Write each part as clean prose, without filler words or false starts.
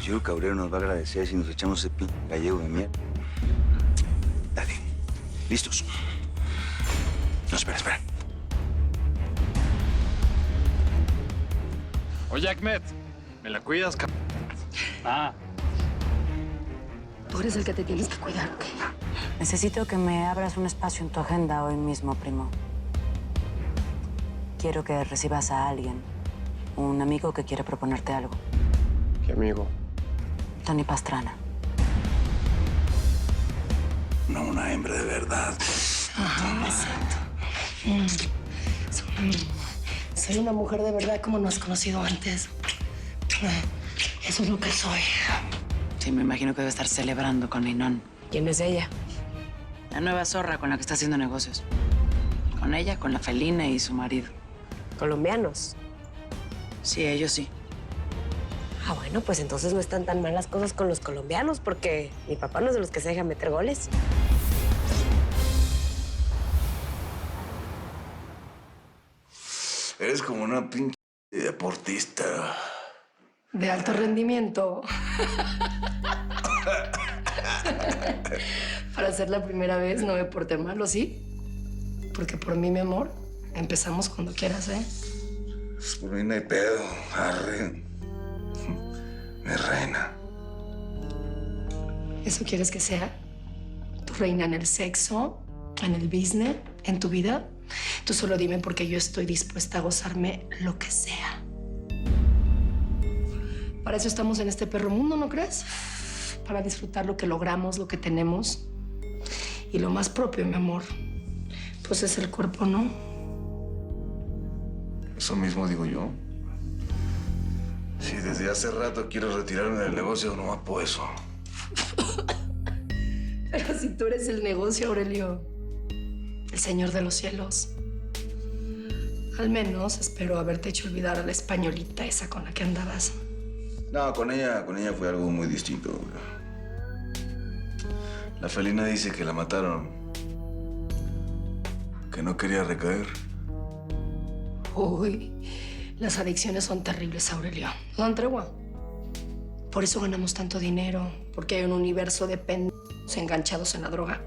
señor Cabrero nos va a agradecer si nos echamos ese pinche gallego de mierda. Dale. ¿Listos? No, espera. Oye, Ahmed, ¿me la cuidas, cabrón? Ah. Tú eres el que te tienes que cuidar, ¿ok? Necesito que me abras un espacio en tu agenda hoy mismo, primo. Quiero que recibas a alguien, un amigo que quiere proponerte algo. ¿Qué amigo? Tony Pastrana. No, una hembra de verdad. Ajá, exacto. Soy una mujer de verdad como no has conocido antes. Eso es lo que soy. Sí, me imagino que debe estar celebrando con Ninón. ¿Quién es ella? La nueva zorra con la que está haciendo negocios. Con ella, con la felina y su marido. ¿Colombianos? Sí, ellos sí. Ah, bueno, pues entonces no están tan mal las cosas con los colombianos, porque mi papá no es de los que se deja meter goles. Eres como una pinche deportista. De alto rendimiento. Para ser la primera vez no me porté mal, ¿o sí? Porque por mí, mi amor, empezamos cuando quieras, ¿eh? Pues por mí no hay pedo. Arre. Mi reina. ¿Eso quieres que sea? ¿Tu reina en el sexo? ¿En el business? ¿En tu vida? Tú solo dime porque yo estoy dispuesta a gozarme lo que sea. Para eso estamos en este perro mundo, ¿no crees? Para disfrutar lo que logramos, lo que tenemos. Y lo más propio, mi amor, pues es el cuerpo, ¿no? Eso mismo digo yo. Si desde hace rato quiero retirarme del negocio, nomás por eso. Pero si tú eres el negocio, Aurelio, el señor de los cielos. Al menos espero haberte hecho olvidar a la españolita esa con la que andabas. No, con ella fue algo muy distinto. La felina dice que la mataron. Que no quería recaer. Uy, las adicciones son terribles, Aurelio. No dan tregua. Por eso ganamos tanto dinero, porque hay un universo de pendejos enganchados en la droga.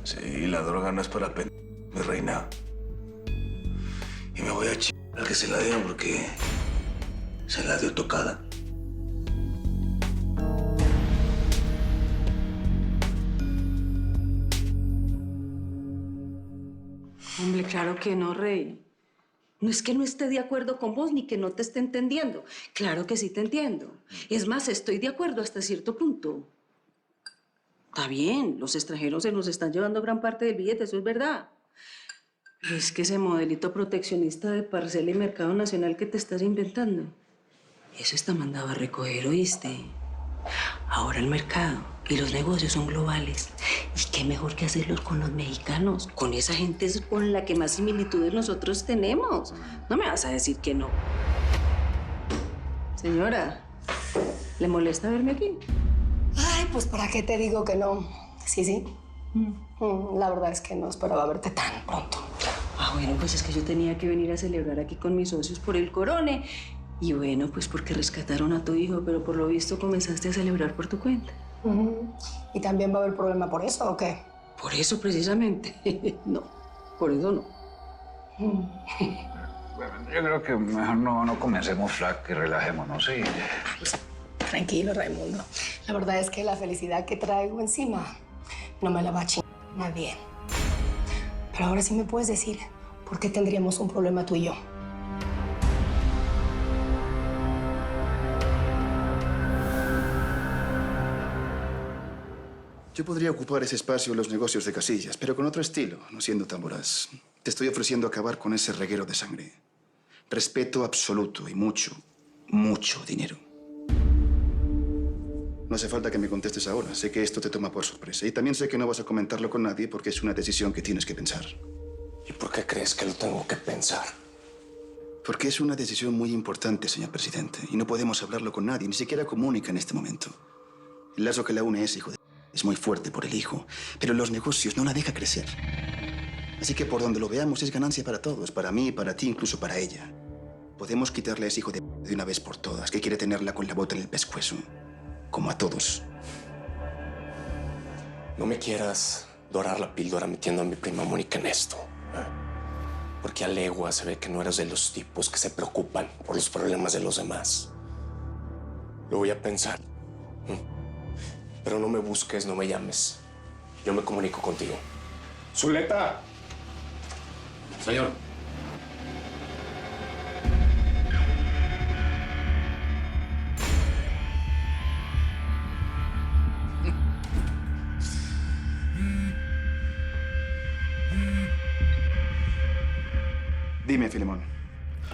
Sí, la droga no es para mi reina. Y me voy a al que se la dieron porque se la dio tocada. Hombre, claro que no, Rey. No es que no esté de acuerdo con vos ni que no te esté entendiendo. Claro que sí te entiendo. Es más, estoy de acuerdo hasta cierto punto. Está bien, los extranjeros se nos están llevando gran parte del billete, eso es verdad. Pero es que ese modelito proteccionista de parcela y mercado nacional que te estás inventando, eso está mandado a recoger, ¿oíste? Ahora el mercado y los negocios son globales. ¿Y qué mejor que hacerlos con los mexicanos? Con esa gente es con la que más similitudes nosotros tenemos. No me vas a decir que no. Señora, ¿le molesta verme aquí? Ay, pues ¿para qué te digo que no? Sí. La verdad es que no esperaba verte tan pronto. Ah, bueno, pues es que yo tenía que venir a celebrar aquí con mis socios por el Corone. Y bueno, pues porque rescataron a tu hijo, pero por lo visto comenzaste a celebrar por tu cuenta. ¿Y también va a haber problema por eso o qué? Por eso, precisamente. No, por eso no. Bueno, yo creo que mejor no comencemos flac y relajémonos, ¿sí? Tranquilo, Raimundo. La verdad es que la felicidad que traigo encima no me la va a chingar nadie. Pero ahora sí me puedes decir por qué tendríamos un problema tú y yo. Yo podría ocupar ese espacio en los negocios de Casillas, pero con otro estilo, no siendo tan voraz. Te estoy ofreciendo acabar con ese reguero de sangre. Respeto absoluto y mucho dinero. No hace falta que me contestes ahora. Sé que esto te toma por sorpresa. Y también sé que no vas a comentarlo con nadie porque es una decisión que tienes que pensar. ¿Y por qué crees que lo tengo que pensar? Porque es una decisión muy importante, señor presidente. Y no podemos hablarlo con nadie, ni siquiera con Mónica en este momento. El lazo que la une es hijo de... Es muy fuerte por el hijo, pero los negocios no la deja crecer. Así que por donde lo veamos es ganancia para todos, para mí, para ti, incluso para ella. podemos quitarle a ese hijo de una vez por todas, que quiere tenerla con la bota en el pescuezo. Como a todos. No me quieras dorar la píldora metiendo a mi prima Mónica en esto. Porque a legua se ve que no eres de los tipos que se preocupan por los problemas de los demás. Lo voy a pensar. Pero no me busques, no me llames. Yo me comunico contigo. ¡Zuleta! Señor. Dime, Filemón.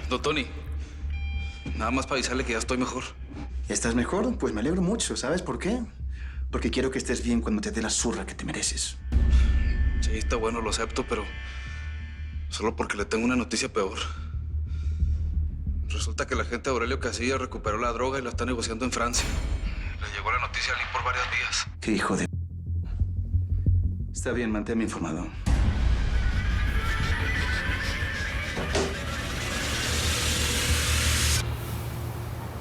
Don Tony, nada más para avisarle que ya estoy mejor. ¿Estás mejor? Pues me alegro mucho. ¿Sabes por qué? Porque quiero que estés bien cuando te dé la zurra que te mereces. Sí, está bueno, lo acepto, pero solo porque le tengo una noticia peor. Resulta que la gente de Aurelio Casilla recuperó la droga y la está negociando en Francia. Le llegó la noticia a Lee por varios días. ¡Qué hijo de... Está bien, manténme informado.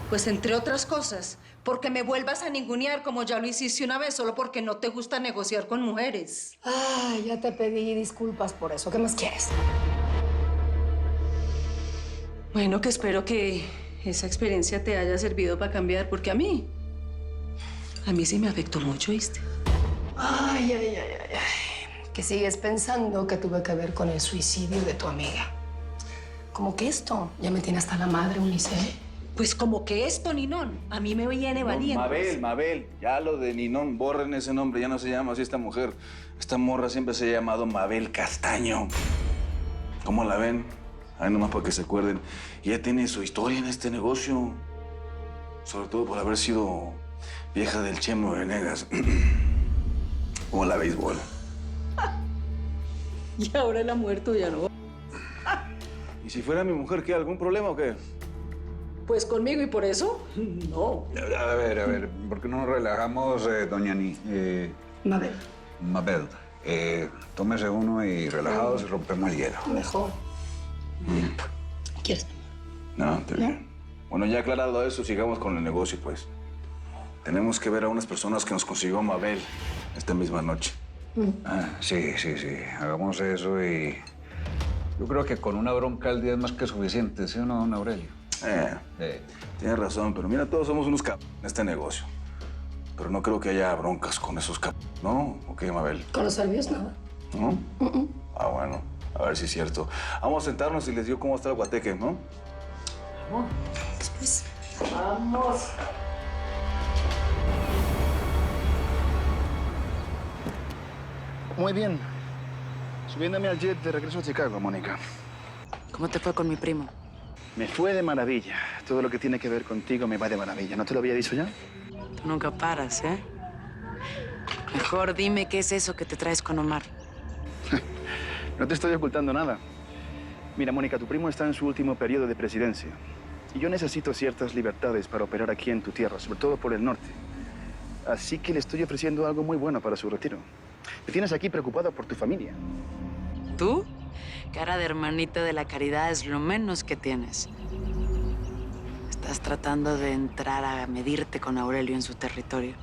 Pues entre otras cosas, porque me vuelvas a ningunear como ya lo hiciste una vez, solo porque no te gusta negociar con mujeres. Ay, ya te pedí disculpas por eso. ¿Qué más quieres? Bueno, que espero que esa experiencia te haya servido para cambiar, porque a mí sí me afectó mucho, ¿viste? Ay, ay, ay, ay, ay. Que sigues pensando que tuve que ver con el suicidio de tu amiga. Como que esto ya me tiene hasta la madre, Unice. Pues como que esto, Ninón, a mí me viene valiente. Mabel, ya lo de Ninón, borren ese nombre, ya no se llama así esta mujer. Esta morra siempre se ha llamado Mabel Castaño. ¿Cómo la ven? Ay, nomás para que se acuerden. Ella tiene su historia en este negocio. Sobre todo por haber sido vieja del Chemo Venegas. Como la béisbol. Y ahora él ha muerto, ya no. ¿Y si fuera mi mujer, qué? ¿Algún problema o qué? Pues conmigo, y por eso, no. A ver, ¿por qué no nos relajamos, doña Mabel, Mabel? Tómese uno y relajados y rompemos el hielo. mejor. ¿Quieres? No, está bien. Bueno, ya aclarado eso, sigamos con el negocio, pues. Tenemos que ver a unas personas que nos consiguió Mabel esta misma noche. Sí. Hagamos eso y yo creo que con una bronca al día es más que suficiente, ¿sí o no, don Aurelio? Tienes razón, pero mira, todos somos unos capos en este negocio. Pero no creo que haya broncas con esos capos, ¿no? ¿O qué, Mabel? Con los serbios, nada. ¿No? Ah, bueno. A ver si es cierto. Vamos a sentarnos y les digo cómo está el guateque, ¿no? Después. Vamos. Muy bien. Subiéndome al jet de regreso a Chicago, Mónica. ¿Cómo te fue con mi primo? Me fue de maravilla. Todo lo que tiene que ver contigo me va de maravilla. ¿No te lo había dicho ya? Tú nunca paras, ¿eh? Mejor dime qué es eso que te traes con Omar. No te estoy ocultando nada. Mira, Mónica, tu primo está en su último periodo de presidencia. Y yo necesito ciertas libertades para operar aquí en tu tierra, sobre todo por el norte. Así que le estoy ofreciendo algo muy bueno para su retiro. Me tienes aquí preocupado por tu familia. ¿Tú? Cara de hermanita de la caridad es lo menos que tienes. Estás tratando de entrar a medirte con Aurelio en su territorio.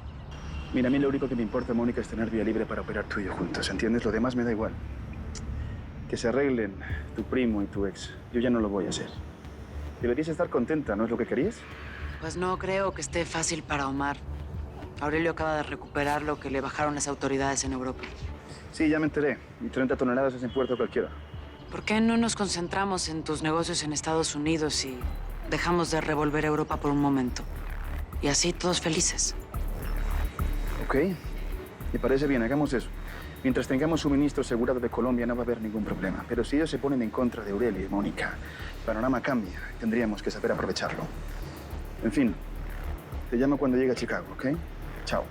Mira, a mí lo único que me importa, Mónica, es tener vía libre para operar tú y yo juntos, ¿entiendes? Lo demás me da igual. Que se arreglen tu primo y tu ex. Yo ya no lo voy a hacer. Deberías estar contenta, ¿no es lo que querías? Pues no creo que esté fácil para Omar. Aurelio acaba de recuperar lo que le bajaron las autoridades en Europa. Sí, ya me enteré. Y 30 toneladas es en puerto cualquiera. ¿Por qué no nos concentramos en tus negocios en Estados Unidos y dejamos de revolver Europa por un momento? Y así todos felices. Ok. Me parece bien, hagamos eso. Mientras tengamos suministro asegurado de Colombia, no va a haber ningún problema. Pero si ellos se ponen en contra de Aurelio y Mónica, el panorama cambia. Tendríamos que saber aprovecharlo. En fin, te llamo cuando llegue a Chicago, ¿ok? Chao.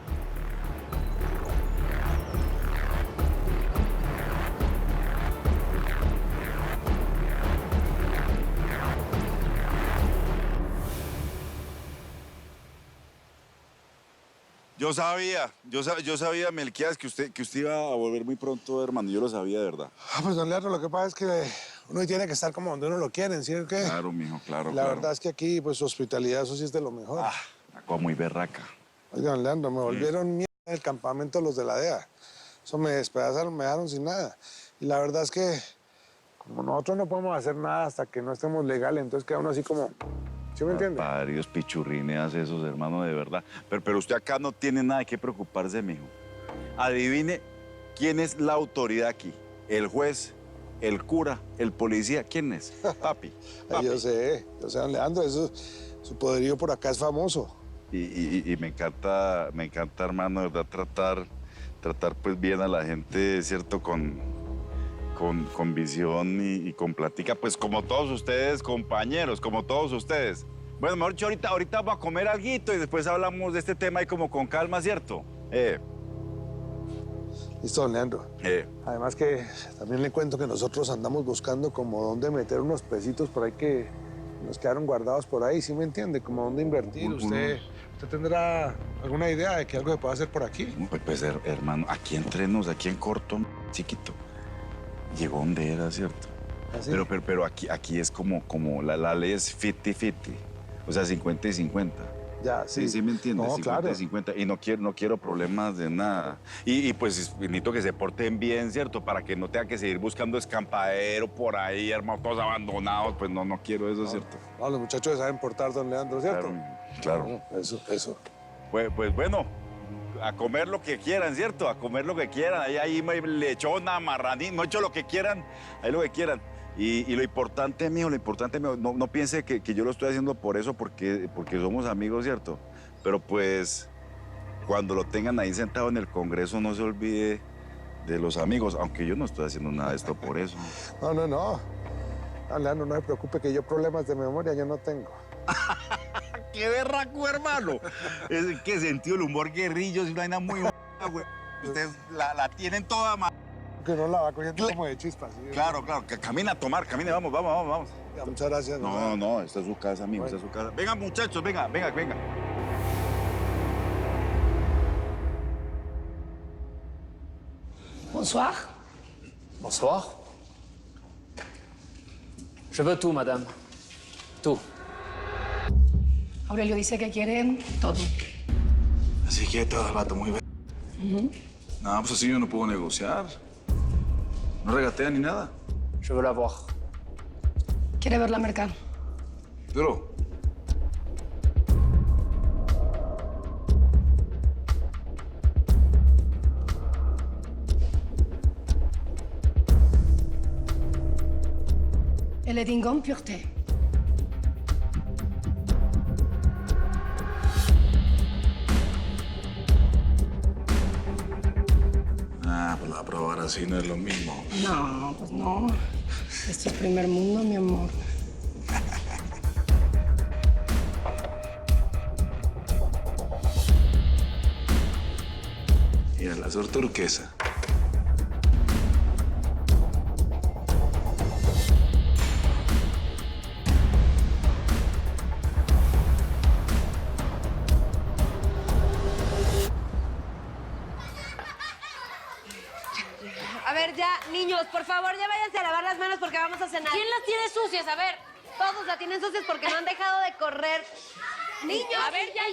Yo sabía, Melquiades, que usted iba a volver muy pronto, hermano. Yo lo sabía, de verdad. Pues, don Leandro, lo que pasa es que uno tiene que estar como donde uno lo quiere, ¿sí o qué? Claro, mijo, claro. La verdad es que aquí, pues, su hospitalidad, eso sí es de lo mejor. Una cosa muy berraca. Oiga, don Leandro, me volvieron mierda en el campamento los de la DEA. Eso me despedazaron, me dejaron sin nada. Y la verdad es que, como nosotros no podemos hacer nada hasta que no estemos legales, entonces queda uno así como... ¿Sí me entiende? Varios pichurrineas esos, hermano, de verdad. Pero usted acá no tiene nada de qué preocuparse, mijo. Adivine quién es la autoridad aquí. ¿El juez, el cura, el policía? ¿Quién es? Papi. Yo sé, don Leandro, eso, su poderío por acá es famoso. Y me encanta, hermano, de verdad, tratar pues bien a la gente, ¿cierto? Con visión y con plática, pues como todos ustedes, compañeros, como todos ustedes. Bueno, mejor dicho, ahorita vamos a comer alguito y después hablamos de este tema ahí como con calma, ¿cierto? Listo, don Leandro. Además que también le cuento que nosotros andamos buscando como dónde meter unos pesitos por ahí que nos quedaron guardados por ahí, ¿sí me entiende? Como dónde invertir. ¿Usted tendrá alguna idea de que algo se pueda hacer por aquí? Pues hermano, aquí entrenos, aquí en corto, chiquito. Llegó donde era, ¿cierto? ¿Ah, sí? Pero aquí es como la ley es 50-50, o sea, 50 y 50. Ya, sí. Sí, me entiendes, No, 50 claro. y 50. Y no quiero problemas de nada. Y pues necesito que se porten bien, ¿cierto? Para que no tenga que seguir buscando escampadero por ahí, hermano, todos abandonados. Pues no quiero eso, ¿cierto? No, los muchachos se saben portar, don Leandro, ¿cierto? Claro. No, eso. Pues bueno, a comer lo que quieran, ¿cierto? A comer lo que quieran. Ahí lechona, marranín, no he hecho lo que quieran, ahí lo que quieran. Y lo importante mío, no piense que yo lo estoy haciendo por eso, porque somos amigos, ¿cierto? Pero pues, cuando lo tengan ahí sentado en el Congreso, no se olvide de los amigos, aunque yo no estoy haciendo nada de esto por eso. No. Don Leandro, no se preocupe que yo problemas de memoria yo no tengo. ¡Qué berraco, hermano! Es que sentido el humor guerrillo es una vaina muy buena, güey. Ustedes la tienen toda, ma. Que no la va cogiendo como de chispas. ¿Sí? Claro. Camina a tomar, camine, vamos. Ya, muchas gracias. No, esta es su casa, amigo, esta es su casa. Venga, muchachos, venga. Bonsoir. Bonsoir. Je veux tout, madame. Tout. Aurelio dice que quiere todo. Así que todo el rato muy bien. No, pues así yo no puedo negociar. No regatea ni nada. Je veux la voir. Quiere ver la mercado. Pero, Elle est d'Ingon Pureté. pues la probar así no es lo mismo. No, pues no. Esto es primer mundo, mi amor. Mira, la azul turquesa. A ver, ya, niños, por favor, ya váyanse a lavar las manos porque vamos a cenar. ¿Quién las tiene sucias? A ver, todos la tienen sucias porque no han dejado de correr. Niños. A ver, ya,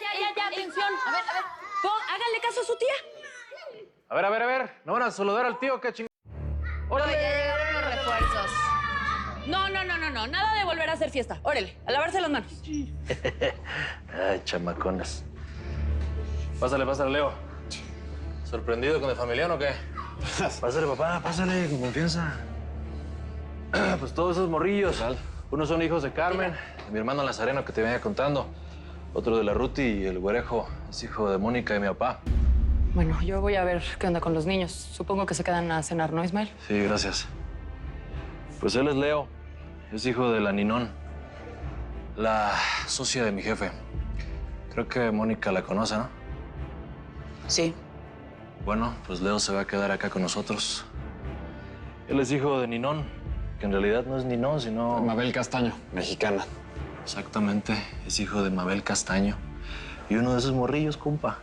atención. A ver. Háganle caso a su tía. A ver. ¿No van a saludar al tío? ¿Qué ching... ¡Órale! Ya llegaron los refuerzos. No. Nada de volver a hacer fiesta. Órale, a lavarse las manos. Ay, chamaconas. Pásale, Leo. ¿Sorprendido con el familiar o qué? Pásale, papá, pásale, con confianza. Pues todos esos morrillos. Unos son hijos de Carmen, de mi hermano Nazareno que te venía contando. Otro de la Ruti y el güerejo es hijo de Mónica y mi papá. Bueno, yo voy a ver qué onda con los niños. Supongo que se quedan a cenar, ¿no, Ismael? Sí, gracias. Pues él es Leo. Es hijo de la Ninón, la socia de mi jefe. Creo que Mónica la conoce, ¿no? Sí. Bueno, pues Leo se va a quedar acá con nosotros. Él es hijo de Ninón, que en realidad no es Ninón, sino... Mabel Castaño, mexicana. Exactamente, es hijo de Mabel Castaño. Y uno de esos morrillos, compa,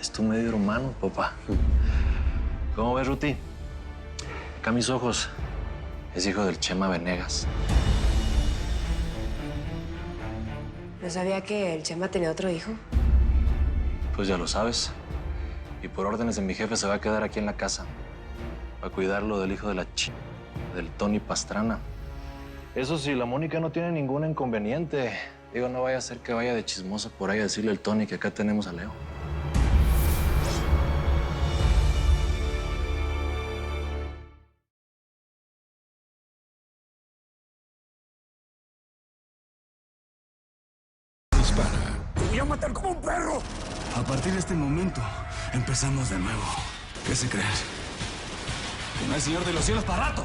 Es tu medio hermano, papá. ¿Cómo ves, Ruti? Acá a mis ojos. Es hijo del Chema Venegas. ¿No sabía que el Chema tenía otro hijo? Pues ya lo sabes. Y por órdenes de mi jefe se va a quedar aquí en la casa. Va a cuidarlo del hijo de la del Tony Pastrana. Eso sí, la Mónica no tiene ningún inconveniente. Digo, no vaya a ser que vaya de chismosa por ahí a decirle al Tony que acá tenemos a Leo. Te voy a matar como un perro. A partir de este momento, empezamos de nuevo. ¿Qué se creen? ¿Que no hay Señor de los Cielos para rato?